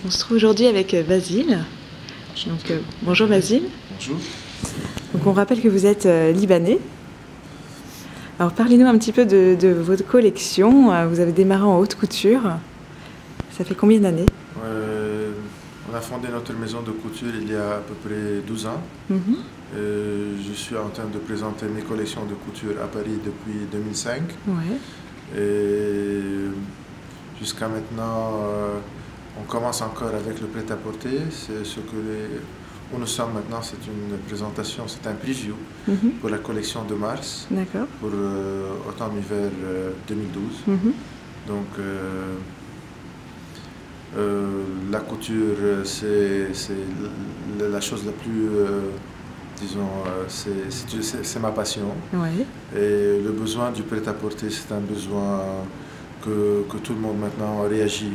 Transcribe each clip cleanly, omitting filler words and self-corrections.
On se trouve aujourd'hui avec Basile. Donc, bonjour Basile. Bonjour. Donc, on rappelle que vous êtes libanais. Alors parlez-nous un petit peu de votre collection. Vous avez démarré en haute couture. Ça fait combien d'années? On a fondé notre maison de couture il y a à peu près 12 ans. Je suis en train de présenter mes collections de couture à Paris depuis 2005. Ouais. Et jusqu'à maintenant, on commence encore avec le prêt-à-porter. C'est ce que où nous sommes maintenant, c'est une présentation, c'est un preview pour la collection de mars, pour automne-hiver 2012. Donc, la couture, c'est la chose la plus, disons, c'est ma passion. Ouais. Et le besoin du prêt-à-porter, c'est un besoin que tout le monde maintenant réagit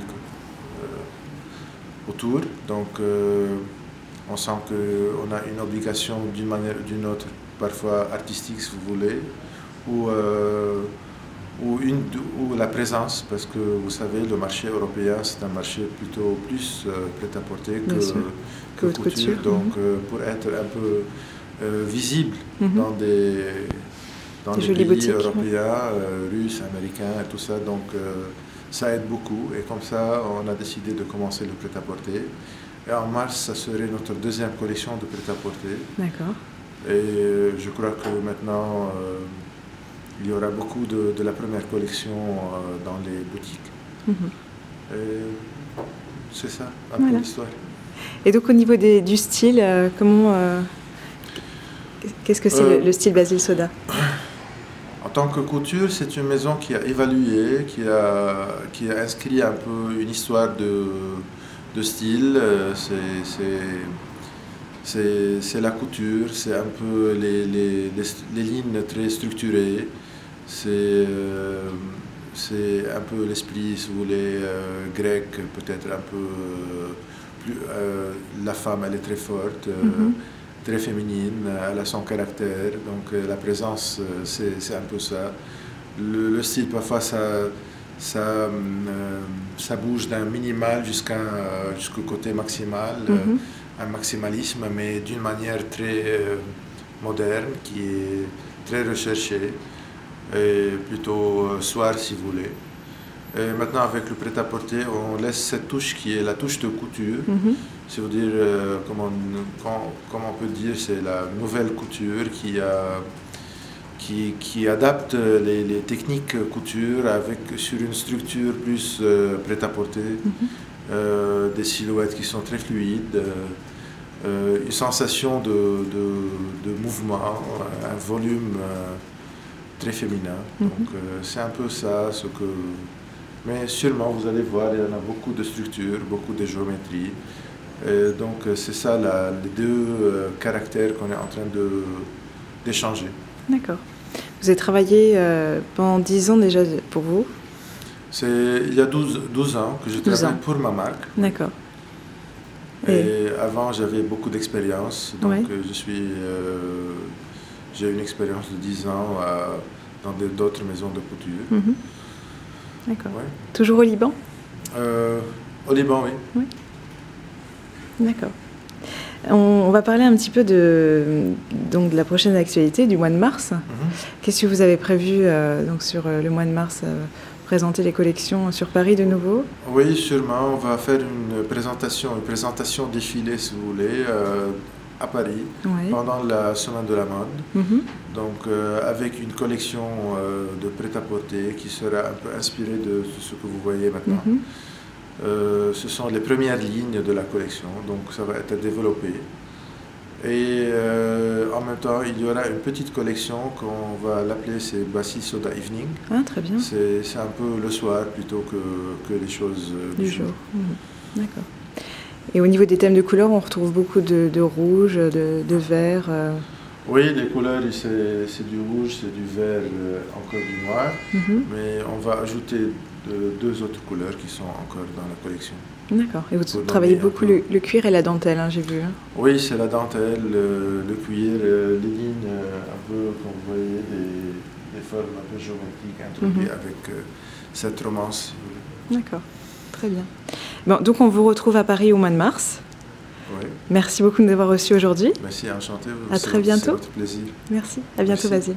autour. Donc, on sent qu'on a une obligation d'une manière ou d'une autre, parfois artistique si vous voulez, ou la présence, parce que vous savez, le marché européen, c'est un marché plutôt plus prêt-à-porter que couture. Donc, pour être un peu visible dans des pays boutiques, européens, russes, américains et tout ça, donc ça aide beaucoup. Et comme ça, on a décidé de commencer le prêt-à-porter. Et en mars, ça serait notre deuxième collection de prêt-à-porter. D'accord. Et je crois que maintenant, il y aura beaucoup de la première collection dans les boutiques. Et c'est ça, un peu l'histoire. Et donc au niveau du style, qu'est-ce que c'est le style Basile Soda? En tant que couture, c'est une maison qui a évalué, qui a inscrit un peu une histoire de style. C'est la couture, c'est un peu les lignes très structurées, c'est un peu l'esprit, si vous voulez, grec, peut-être un peu plus. La femme, elle est très forte, très féminine, elle a son caractère, donc la présence, c'est un peu ça. Le style, parfois, ça bouge d'un minimal jusqu'au côté maximal. Un maximalisme, mais d'une manière très moderne, qui est très recherchée, et plutôt soir si vous voulez. Et maintenant, avec le prêt-à-porter, on laisse cette touche qui est la touche de couture. C'est-à-dire, comment on peut dire, c'est la nouvelle couture qui adapte les techniques couture sur une structure plus prêt-à-porter. Des silhouettes qui sont très fluides, une sensation de mouvement, un volume très féminin. Donc c'est un peu ça, mais sûrement vous allez voir, il y en a beaucoup de structures, beaucoup de géométrie. Donc c'est ça les deux caractères qu'on est en train d'échanger. D'accord. Vous avez travaillé pendant 10 ans déjà pour vous? Il y a 12 ans que je travaille pour ma marque. D'accord. Et avant, j'avais beaucoup d'expérience. Donc, j'ai une expérience de 10 ans dans d'autres maisons de couture. D'accord. Ouais. Toujours au Liban? Au Liban, oui. D'accord. On va parler un petit peu de la prochaine actualité du mois de mars. Qu'est-ce que vous avez prévu donc sur le mois de mars? Présenter les collections sur Paris de nouveau? Oui, sûrement. On va faire une présentation défilée, si vous voulez, à Paris, pendant la semaine de la mode. Donc, avec une collection de prêt-à-porter qui sera un peu inspirée de ce que vous voyez maintenant. Ce sont les premières lignes de la collection, donc ça va être développé. Et en même temps, il y aura une petite collection qu'on va l'appeler, c'est Basile Soda Evening. Ah, très bien. C'est un peu le soir plutôt que les choses du jour. D'accord. Et au niveau des thèmes de couleurs, on retrouve beaucoup de rouge, de vert. Oui, les couleurs, c'est du rouge, c'est du vert, encore du noir. Mais on va ajouter deux autres couleurs qui sont encore dans la collection. D'accord. Et vous travaillez beaucoup le cuir et la dentelle, hein, j'ai vu. Oui, c'est la dentelle, le cuir, les lignes, un peu, comme vous voyez, des formes un peu géométriques introduites avec cette romance. D'accord, très bien. Bon, donc on vous retrouve à Paris au mois de mars. Oui. Merci beaucoup de nous avoir reçus aujourd'hui. Merci, enchanté. À très bientôt. C'est votre plaisir. Merci. À bientôt, Merci. Basile.